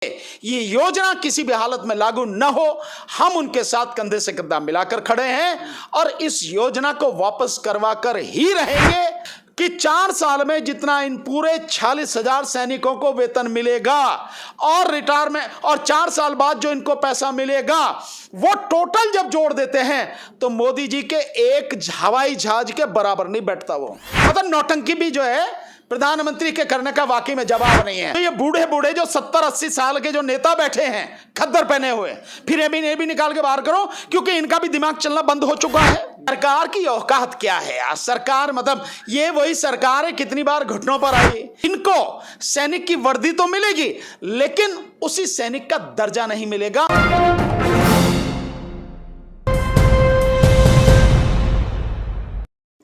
ये योजना किसी भी हालत में लागू न हो, हम उनके साथ कंधे से कंधा मिलाकर खड़े हैं और इस योजना को वापस करवा कर ही रहेंगे कि 4 साल में जितना इन पूरे 46,000 सैनिकों को वेतन मिलेगा और रिटायरमेंट और 4 साल बाद जो इनको पैसा मिलेगा वो टोटल जब जोड़ देते हैं तो मोदी जी के एक हवाई जहाज के बराबर नहीं बैठता। वो मतलब नौटंकी भी जो है प्रधानमंत्री के करने का वाकई में जवाब नहीं है। तो ये बूढ़े बूढ़े जो 70-80 साल के जो नेता बैठे हैं खद्दर पहने हुए, फिर ये भी निकाल के बाहर करो क्योंकि इनका भी दिमाग चलना बंद हो चुका है। सरकार की औकात क्या है यार? सरकार मतलब ये वही सरकार है कितनी बार घुटनों पर आई। इनको सैनिक की वर्दी तो मिलेगी लेकिन उसी सैनिक का दर्जा नहीं मिलेगा।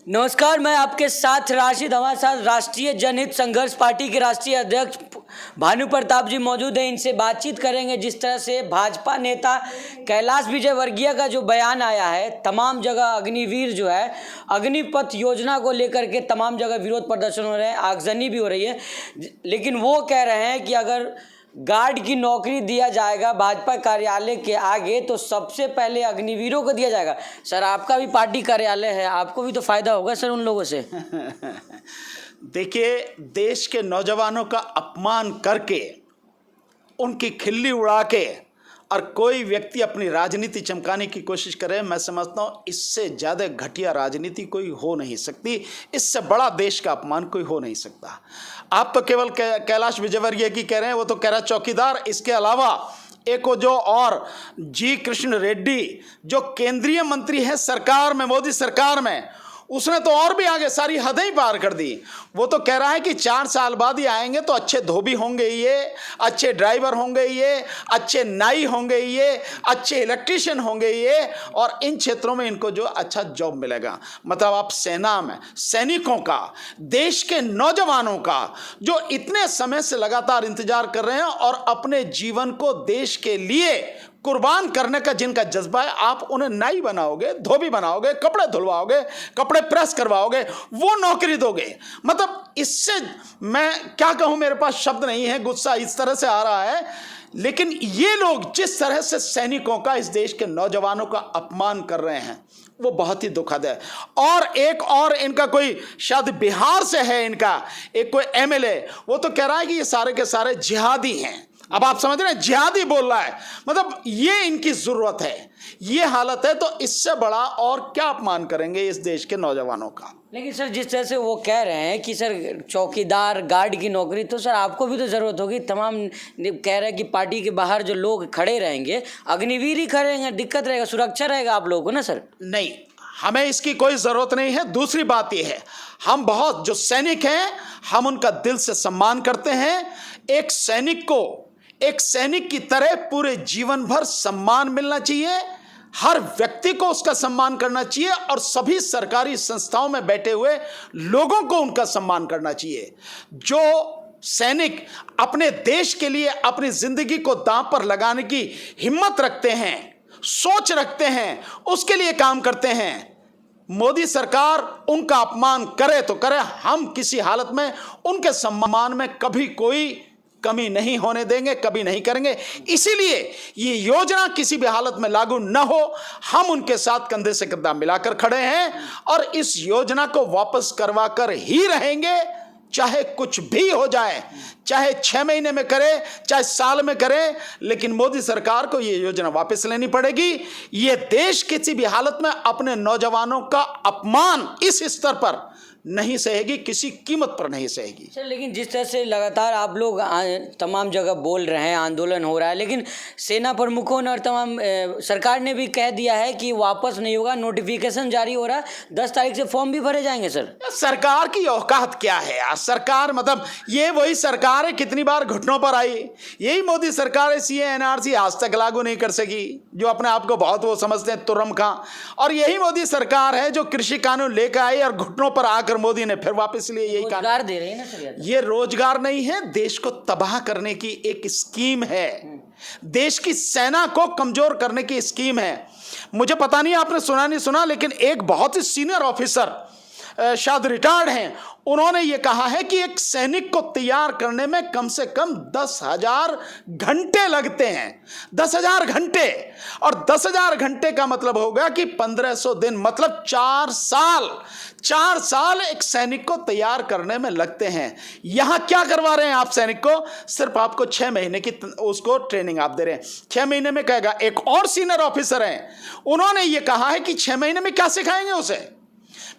नमस्कार, मैं आपके साथ राशिद, हमारे साथ राष्ट्रीय जनहित संघर्ष पार्टी के राष्ट्रीय अध्यक्ष भानु प्रताप जी मौजूद हैं। इनसे बातचीत करेंगे। जिस तरह से भाजपा नेता कैलाश विजयवर्गीय का जो बयान आया है, तमाम जगह अग्निवीर जो है अग्निपथ योजना को लेकर के तमाम जगह विरोध प्रदर्शन हो रहे हैं, आगजनी भी हो रही है, लेकिन वो कह रहे हैं कि अगर गार्ड की नौकरी दिया जाएगा भाजपा कार्यालय के आगे तो सबसे पहले अग्निवीरों को दिया जाएगा। सर, आपका भी पार्टी कार्यालय है, आपको भी तो फायदा होगा सर उन लोगों से। देखिए, देश के नौजवानों का अपमान करके उनकी खिल्ली उड़ा के और कोई व्यक्ति अपनी राजनीति चमकाने की कोशिश करे, मैं समझता हूँ इससे ज़्यादा घटिया राजनीति कोई हो नहीं सकती, इससे बड़ा देश का अपमान कोई हो नहीं सकता। आप तो केवल कैलाश विजयवर्गीय की कह रहे हैं, वो तो कह रहा है चौकीदार। इसके अलावा एक वो जो और जी कृष्ण रेड्डी जो केंद्रीय मंत्री है सरकार में, मोदी सरकार में, उसने तो और भी आगे सारी हदें ही पार कर दी। वो तो कह रहा है कि 4 साल बाद ही आएंगे तो अच्छे धोबी होंगे, ये अच्छे ड्राइवर होंगे, ये अच्छे नाई होंगे, ये अच्छे इलेक्ट्रीशियन होंगे, ये और इन क्षेत्रों में इनको जो अच्छा जॉब मिलेगा। मतलब आप सेना में सैनिकों का, देश के नौजवानों का जो इतने समय से लगातार इंतजार कर रहे हैं और अपने जीवन को देश के लिए कुर्बान करने का जिनका जज्बा है, आप उन्हें नाई बनाओगे, धोबी बनाओगे, कपड़े धुलवाओगे, कपड़े प्रेस करवाओगे, वो नौकरी दोगे। मतलब इससे मैं क्या कहूं, मेरे पास शब्द नहीं है, गुस्सा इस तरह से आ रहा है। लेकिन ये लोग जिस तरह से सैनिकों का, इस देश के नौजवानों का अपमान कर रहे हैं वो बहुत ही दुखद है। और एक और इनका कोई शायद बिहार से है, इनका एक कोई एमएलए, वो तो कह रहा है कि ये सारे के सारे जिहादी हैं। अब आप समझ रहे हैं, जिहादी बोल रहा है। मतलब ये इनकी जरूरत है, ये हालत है, तो इससे बड़ा और क्या अपमान करेंगे इस देश के नौजवानों का। लेकिन सर, जिस तरह से वो कह रहे हैं कि सर चौकीदार, गार्ड की नौकरी, तो सर आपको भी तो जरूरत होगी। तमाम कह रहे हैं कि पार्टी के बाहर जो लोग खड़े रहेंगे, अग्निवीर ही खड़े रहेंगे, दिक्कत रहेगा, सुरक्षा रहेगा आप लोगों को ना सर। नहीं, हमें इसकी कोई जरूरत नहीं है। दूसरी बात यह है, हम बहुत जो सैनिक हैं हम उनका दिल से सम्मान करते हैं। एक सैनिक को एक सैनिक की तरह पूरे जीवन भर सम्मान मिलना चाहिए, हर व्यक्ति को उसका सम्मान करना चाहिए और सभी सरकारी संस्थाओं में बैठे हुए लोगों को उनका सम्मान करना चाहिए। जो सैनिक अपने देश के लिए अपनी जिंदगी को दांव पर लगाने की हिम्मत रखते हैं, सोच रखते हैं, उसके लिए काम करते हैं, मोदी सरकार उनका अपमान करे तो करे, हम किसी हालत में उनके सम्मान में कभी कोई कमी नहीं होने देंगे, कभी नहीं करेंगे। इसीलिए ये योजना किसी भी हालत में लागू न हो, हम उनके साथ कंधे से कंधा मिलाकर खड़े हैं और इस योजना को वापस करवा कर ही रहेंगे, चाहे कुछ भी हो जाए, चाहे 6 महीने में करे, चाहे साल में करे, लेकिन मोदी सरकार को ये योजना वापस लेनी पड़ेगी। ये देश किसी भी हालत में अपने नौजवानों का अपमान इस स्तर पर नहीं सहेगी, किसी कीमत पर नहीं सहेगी। सर, लेकिन जिस तरह से लगातार आप लोग तमाम जगह बोल रहे हैं, आंदोलन हो रहा है, लेकिन सेना प्रमुखों ने और तमाम सरकार ने भी कह दिया है कि वापस नहीं होगा, नोटिफिकेशन जारी हो रहा है, 10 तारीख से फॉर्म भी भरे जाएंगे। सर, सरकार की औकात क्या है यार? सरकार मतलब ये वही सरकार है कितनी बार घुटनों पर आई। यही मोदी सरकार है, सीए एनआरसी आज तक लागू नहीं कर सकी, जो अपने आप को बहुत वो समझते हैं तुर्रम खां। और यही मोदी सरकार है जो कृषि कानून लेकर आई और घुटनों पर आकर मोदी ने फिर वापस लिए। यही रोजगार दे रहे हैं ना सर। ये रोजगार नहीं है, देश को तबाह करने की एक स्कीम है, देश की सेना को कमजोर करने की स्कीम है। मुझे पता नहीं आपने सुना नहीं सुना, लेकिन एक बहुत ही सीनियर ऑफिसर शायद रिटायर्ड हैं, उन्होंने ये कहा है कि एक सैनिक को तैयार करने में कम से कम 10,000 घंटे लगते हैं। 10,000 घंटे, और 10,000 घंटे का मतलब होगा कि 1500 दिन, मतलब 4 साल। 4 साल एक सैनिक को तैयार करने में लगते हैं। यहां क्या करवा रहे हैं आप सैनिक को? सिर्फ आपको 6 महीने की उसको ट्रेनिंग आप दे रहे हैं। 6 महीने में कहेगा। एक और सीनियर ऑफिसर हैं, उन्होंने ये कहा है कि 6 महीने में क्या सिखाएंगे उसे?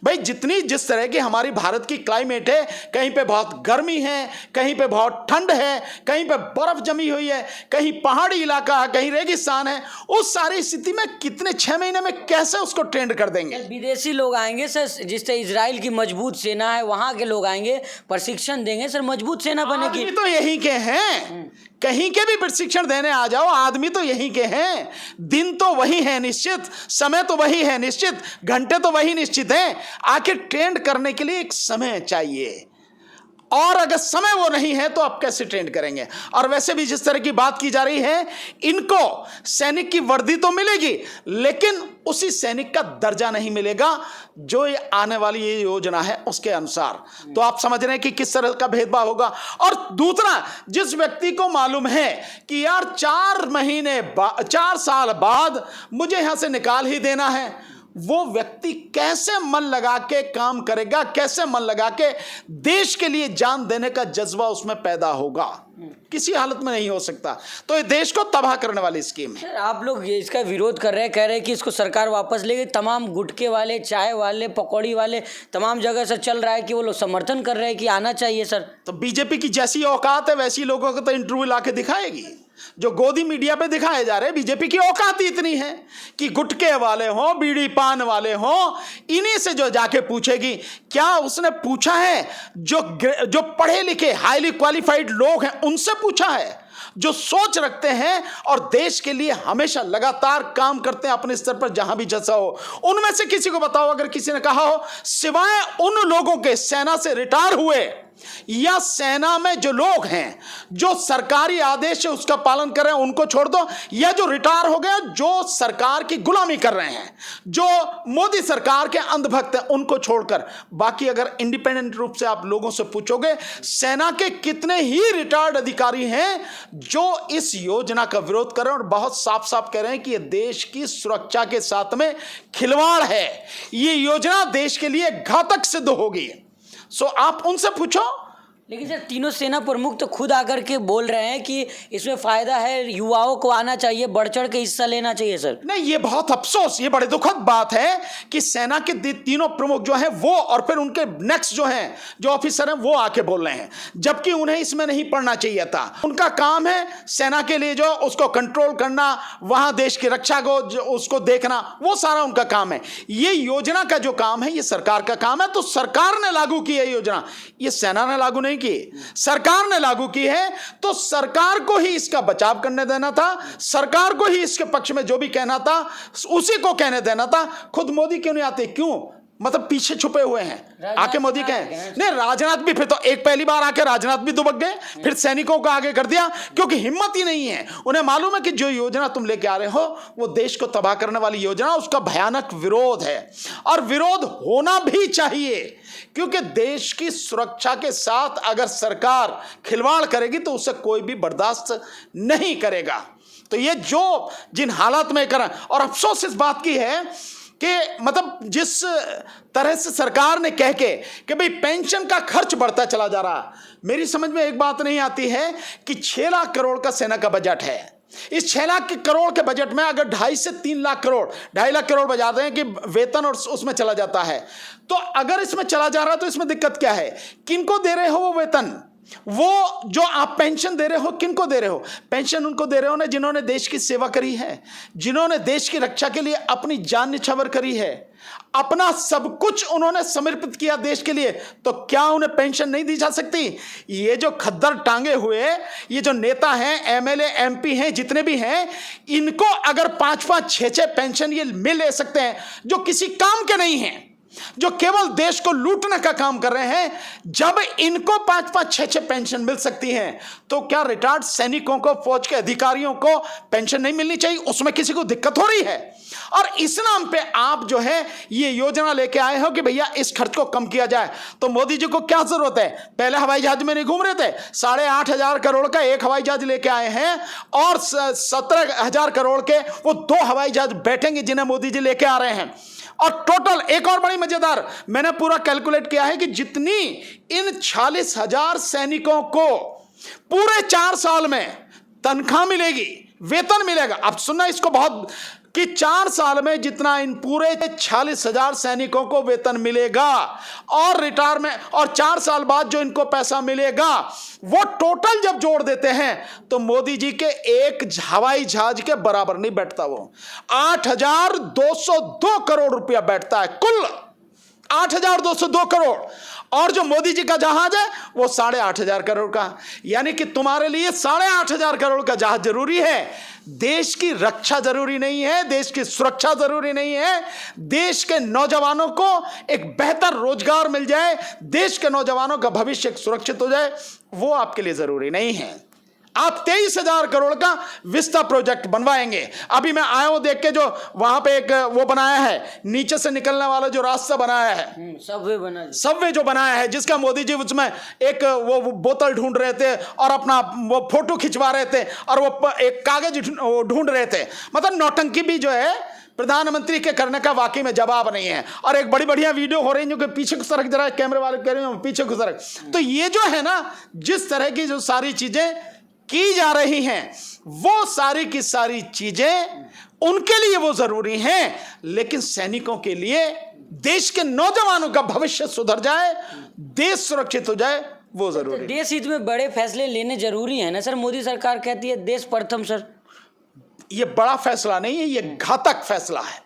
भाई जिस तरह की हमारी भारत की क्लाइमेट है, कहीं पे बहुत गर्मी है, कहीं पे बहुत ठंड है, कहीं पे बर्फ जमी हुई है, कहीं पहाड़ी इलाका है, कहीं रेगिस्तान है, उस सारी स्थिति में कितने 6 महीने में कैसे उसको ट्रेंड कर देंगे? विदेशी लोग आएंगे सर, जिस तरह इजराइल की मजबूत सेना है, वहां के लोग आएंगे, प्रशिक्षण देंगे सर, मजबूत सेना बनेगी। आदमी तो यही के हैं, कहीं के भी प्रशिक्षण देने आ जाओ, आदमी तो यही के हैं। दिन तो वही है निश्चित, समय तो वही है निश्चित, घंटे तो वही निश्चित हैं। आखिर ट्रेंड करने के लिए एक समय चाहिए, और अगर समय वो नहीं है तो आप कैसे ट्रेंड करेंगे? और वैसे भी जिस तरह की बात की जा रही है, इनको सैनिक की वर्दी तो मिलेगी, लेकिन उसी सैनिक का दर्जा नहीं मिलेगा जो ये आने वाली ये योजना है उसके अनुसार। तो आप समझ रहे हैं कि किस तरह का भेदभाव होगा। और दूसरा, जिस व्यक्ति को मालूम है कि यार 4 साल बाद मुझे यहां से निकाल ही देना है, वो व्यक्ति कैसे मन लगा के काम करेगा, कैसे मन लगा के देश के लिए जान देने का जज्बा उसमें पैदा होगा? किसी हालत में नहीं हो सकता। तो ये देश को तबाह करने वाली स्कीम है। सर आप लोग ये इसका विरोध कर रहे हैं, कह रहे हैं कि इसको सरकार वापस लेगी। तमाम गुटखे वाले, चाय वाले, पकौड़ी वाले तमाम जगह से चल रहा है कि वो लोग समर्थन कर रहे हैं कि आना चाहिए सर। तो बीजेपी की जैसी औकात है वैसी लोगों को तो इंटरव्यू लाके दिखाएगी। जो गोदी मीडिया पे दिखाए जा रहे हैं, बीजेपी की औकात ही इतनी है कि गुटके वाले हों, बीड़ी पान वाले हों, इन्हीं से जो जाके पूछेगी। क्या उसने पूछा है जो पढ़े लिखे हाईली क्वालिफाइड लोग हैं उनसे पूछा है, जो सोच रखते हैं और देश के लिए हमेशा लगातार काम करते हैं अपने स्तर पर जहां भी जैसा हो? उनमें से किसी को बताओ, अगर किसी ने कहा हो, सिवाय उन लोगों के सेना से रिटायर हुए या सेना में जो लोग हैं जो सरकारी आदेश है उसका पालन कर रहे हैं उनको छोड़ दो, या जो रिटायर हो गए जो सरकार की गुलामी कर रहे हैं, जो मोदी सरकार के अंधभक्त हैं, उनको छोड़कर बाकी अगर इंडिपेंडेंट रूप से आप लोगों से पूछोगे, सेना के कितने ही रिटायर्ड अधिकारी हैं जो इस योजना का विरोध कर रहे हैं और बहुत साफ साफ कह रहे हैं कि यह देश की सुरक्षा के साथ में खिलवाड़ है, ये योजना देश के लिए घातक सिद्ध होगी। सो आप उनसे पूछो। लेकिन सर तीनों सेना प्रमुख तो खुद आकर के बोल रहे हैं कि इसमें फायदा है, युवाओं को आना चाहिए, बढ़ चढ़ के हिस्सा लेना चाहिए सर। नहीं, ये बहुत अफसोस, ये बड़े दुखद बात है कि सेना के तीनों प्रमुख जो हैं वो और फिर उनके नेक्स्ट जो हैं जो ऑफिसर हैं वो आके बोल रहे हैं, जबकि उन्हें इसमें नहीं पढ़ना चाहिए था। उनका काम है सेना के लिए जो उसको कंट्रोल करना, वहां देश की रक्षा को उसको देखना, वो सारा उनका काम है। ये योजना का जो काम है ये सरकार का काम है। तो सरकार ने लागू की है योजना, ये सेना ने लागू नहीं की, सरकार ने लागू की है। तो सरकार को ही इसका बचाव करने देना था, सरकार को ही इसके पक्ष में जो भी कहना था उसी को कहने देना था। खुद मोदी क्यों नहीं आते? क्यों? मतलब पीछे छुपे हुए हैं, आके मोदी कहें। नहीं, राजनाथ भी फिर तो एक पहली बार आके राजनाथ भी दुबक गए, फिर सैनिकों को आगे कर दिया, क्योंकि हिम्मत ही नहीं है। उन्हें मालूम है कि जो योजना तुम लेके आ रहे हो वो देश को तबाह करने वाली योजना, उसका भयानक विरोध है और विरोध होना भी चाहिए, क्योंकि देश की सुरक्षा के साथ अगर सरकार खिलवाड़ करेगी तो उसे कोई भी बर्दाश्त नहीं करेगा। तो ये जो जिन हालात में कर, और अफसोस इस बात की है कि मतलब जिस तरह से सरकार ने कह के कि भाई पेंशन का खर्च बढ़ता चला जा रहा, मेरी समझ में एक बात नहीं आती है कि 6 लाख करोड़ का सेना का बजट है। इस 6 लाख करोड़ के बजट में अगर 2.5 से 3 लाख करोड़, 2.5 लाख करोड़ बजाते हैं कि वेतन और उसमें चला जाता है, तो अगर इसमें चला जा रहा है तो इसमें दिक्कत क्या है? किनको दे रहे हो वो वेतन? वो जो आप पेंशन दे रहे हो किनको दे रहे हो? पेंशन उनको दे रहे हो ना जिन्होंने देश की सेवा करी है, जिन्होंने देश की रक्षा के लिए अपनी जान निछावर करी है, अपना सब कुछ उन्होंने समर्पित किया देश के लिए। तो क्या उन्हें पेंशन नहीं दी जा सकती? ये जो खद्दर टांगे हुए ये जो नेता हैं, एमएलए एमपी हैं, जितने भी हैं, इनको अगर 5-5 6-6 पेंशन ये मिल ले सकते हैं जो किसी काम के नहीं हैं, जो केवल देश को लूटने का काम कर रहे हैं। जब इनको 5-5, 6-6 पेंशन मिल सकती है, तो क्या रिटायर्ड सैनिकों को, फौज के अधिकारियों को पेंशन नहीं मिलनी चाहिए? उसमें किसी को दिक्कत हो रही है? और इस नाम पे आप जो है ये योजना लेके आए हो कि भैया इस खर्च को कम किया जाए। तो मोदी जी को क्या जरूरत है? पहले हवाई जहाज में नहीं घूम रहे थे, 8,500 करोड़ का एक हवाई जहाज लेके आए हैं, और 17,000 करोड़ के वो 2 हवाई जहाज बैठेंगे जिन्हें मोदी जी लेके आ रहे हैं। और टोटल एक और बड़ी मजेदार, मैंने पूरा कैलकुलेट किया है कि जितनी इन 46,000 सैनिकों को पूरे 4 साल में तनख्वाह मिलेगी, वेतन मिलेगा। अब सुनना इसको बहुत, कि 4 साल में जितना इन पूरे 46,000 सैनिकों को वेतन मिलेगा और रिटायरमेंट, और 4 साल बाद जो इनको पैसा मिलेगा, वो टोटल जब जोड़ देते हैं तो मोदी जी के एक हवाई जहाज के बराबर नहीं बैठता। वो 8,202 करोड़ रुपया बैठता है, कुल 8,202 करोड़। और जो मोदी जी का जहाज है वो 8,500 करोड़ का। यानी कि तुम्हारे लिए 8,500 करोड़ का जहाज जरूरी है, देश की रक्षा जरूरी नहीं है, देश की सुरक्षा जरूरी नहीं है। देश के नौजवानों को एक बेहतर रोजगार मिल जाए, देश के नौजवानों का भविष्य सुरक्षित हो जाए, वो आपके लिए जरूरी नहीं है। आप 23,000 करोड़ का विस्ता प्रोजेक्ट बनवाएंगे। अभी मैं आया हूं देख के, जो वहां पे एक वो बनाया है, नीचे से निकलने वाला जो रास्ता बनाया है, सबवे जो बनाया है, जिसका मोदी जी उसमें एक वो बोतल ढूंढ रहे थे और अपना वो फोटो खिंचवा रहे थे, और वो एक कागज ढूंढ रहे थे। मतलब नौटंकी भी जो है प्रधानमंत्री के करने का वाकई में जवाब नहीं है। और एक बड़ी बढ़िया वीडियो हो रही है, जो कि पीछे को सरक, जरा कैमरे वाले कह रहे हैं पीछे को सरक। तो ये जो है ना, जिस तरह की जो सारी चीजें की जा रही हैं, वो सारी की सारी चीजें उनके लिए वो जरूरी हैं, लेकिन सैनिकों के लिए, देश के नौजवानों का भविष्य सुधर जाए, देश सुरक्षित हो जाए, वो जरूरी है। देश हित में बड़े फैसले लेने जरूरी है ना सर। मोदी सरकार कहती है देश प्रथम सर। ये बड़ा फैसला नहीं है, ये घातक फैसला है।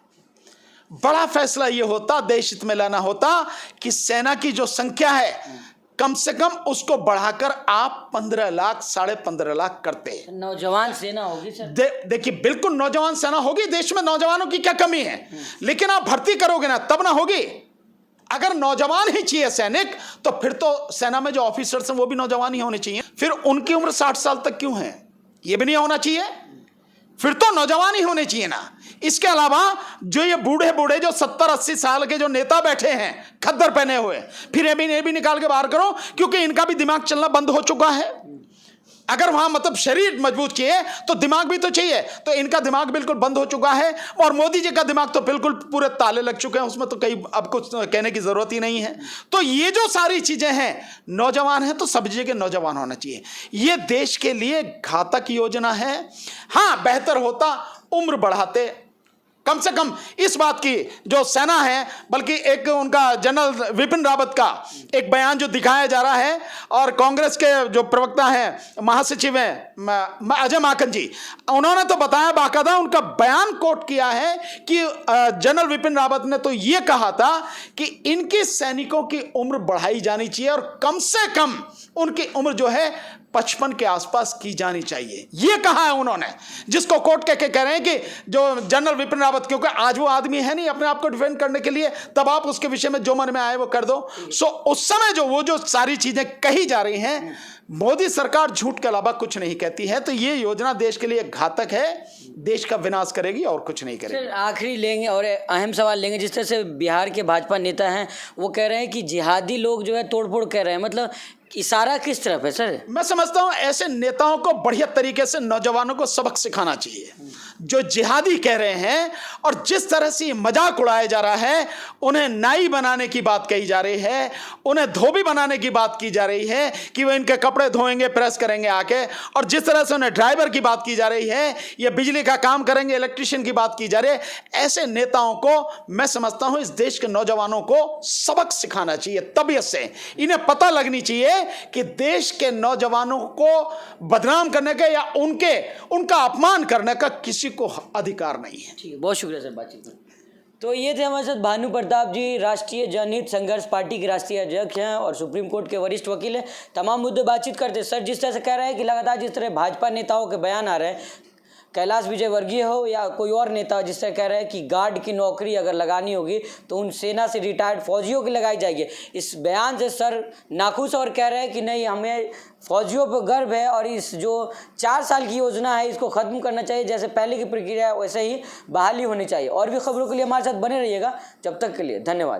बड़ा फैसला ये होता, देश हित में लाना होता कि सेना की जो संख्या है कम से कम उसको बढ़ाकर आप 15 लाख, 15.5 लाख करते हैं। नौजवान सेना होगी सर। देखिए, बिल्कुल नौजवान सेना होगी। देश में नौजवानों की क्या कमी है? लेकिन आप भर्ती करोगे ना, तब ना होगी। अगर नौजवान ही चाहिए सैनिक, तो फिर तो सेना में जो ऑफिसर्स हैं वो भी नौजवान ही होने चाहिए। फिर उनकी उम्र 60 साल तक क्यों है? ये भी नहीं होना चाहिए। फिर तो नौजवान ही होने चाहिए ना। इसके अलावा जो ये बूढ़े बूढ़े जो 70-80 साल के जो नेता बैठे हैं खद्दर पहने हुए, फिर ये भी निकाल के बाहर करो, क्योंकि इनका भी दिमाग चलना बंद हो चुका है। अगर वहां मतलब शरीर मजबूत चाहिए तो दिमाग भी तो चाहिए, तो इनका दिमाग बिल्कुल बंद हो चुका है। और मोदी जी का दिमाग तो बिल्कुल पूरे ताले लग चुके हैं, उसमें तो कहीं अब कुछ कहने की जरूरत ही नहीं है। तो ये जो सारी चीजें हैं, नौजवान है तो सब जगह नौजवान होना चाहिए। ये देश के लिए घातक योजना है। हाँ, बेहतर होता उम्र बढ़ाते, कम से कम इस बात की जो सेना है, बल्कि एक उनका जनरल विपिन रावत का एक बयान जो दिखाया जा रहा है, और कांग्रेस के जो प्रवक्ता हैं, महासचिव हैं अजय माकन जी, उन्होंने तो बताया, बाकायदा उनका बयान कोट किया है कि जनरल विपिन रावत ने तो ये कहा था कि इनके सैनिकों की उम्र बढ़ाई जानी चाहिए, और कम से कम उनकी उम्र जो है 55 के आसपास की जानी चाहिए। ये कहा है उन्होंने, जिसको कोट के कह रहे हैं कि जो जनरल विपिन रावत, क्योंकि आज वो आदमी है नहीं अपने आप को डिफेंड करने के लिए, तब आप उसके विषय में जो मन में आए वो कर दो। सो उस समय जो सारी चीजें कही जा रही हैं, मोदी सरकार झूठ के अलावा कुछ नहीं कहती है। तो ये योजना देश के लिए घातक है, देश का विनाश करेगी और कुछ नहीं करेगी। आखिरी लेंगे और अहम सवाल लेंगे। जिस तरह से बिहार के भाजपा नेता हैं, वो कह रहे हैं कि जिहादी लोग जो है तोड़फोड़ कर रहे हैं, मतलब इशारा किस तरफ है सर? मैं समझता हूं ऐसे नेताओं को बढ़िया तरीके से नौजवानों को सबक सिखाना चाहिए। जो जिहादी कह रहे हैं और जिस तरह से मजाक उड़ाया जा रहा है, उन्हें नाई बनाने की बात कही जा रही है, उन्हें धोबी बनाने की बात की जा रही है कि वो इनके कपड़े धोएंगे, प्रेस करेंगे आके, और जिस तरह से उन्हें ड्राइवर की बात की जा रही है, ये बिजली का काम करेंगे, इलेक्ट्रिशियन की बात की जा रही है, ऐसे नेताओं को मैं समझता हूं इस देश के नौजवानों को सबक सिखाना चाहिए। तबीयत से इन्हें पता लगनी चाहिए कि देश के नौजवानों को बदनाम करने का या उनका अपमान करने का किसी को अधिकार नहीं है। ठीक है, बहुत शुक्रिया सर बातचीत में। तो ये थे हमारे साथ भानु प्रताप जी, राष्ट्रीय जनहित संघर्ष पार्टी के राष्ट्रीय अध्यक्ष हैं और सुप्रीम कोर्ट के वरिष्ठ वकील हैं। तमाम मुद्दे बातचीत करते। सर जिस तरह से कह रहे हैं कि लगातार जिस तरह भाजपा नेताओं के बयान आ रहे हैं, कैलाश विजयवर्गीय हो या कोई और नेता जिस तरह कह रहे हैं कि गार्ड की नौकरी अगर लगानी होगी तो उन सेना से रिटायर्ड फौजियों की लगाई जाएगी, इस बयान से सर नाखुश और कह रहे हैं कि नहीं, हमें फौजियों पर गर्व है और इस जो 4 साल की योजना है इसको ख़त्म करना चाहिए, जैसे पहले की प्रक्रिया है वैसे ही बहाली होनी चाहिए। और भी खबरों के लिए हमारे साथ बने रहिएगा। जब तक के लिए धन्यवाद।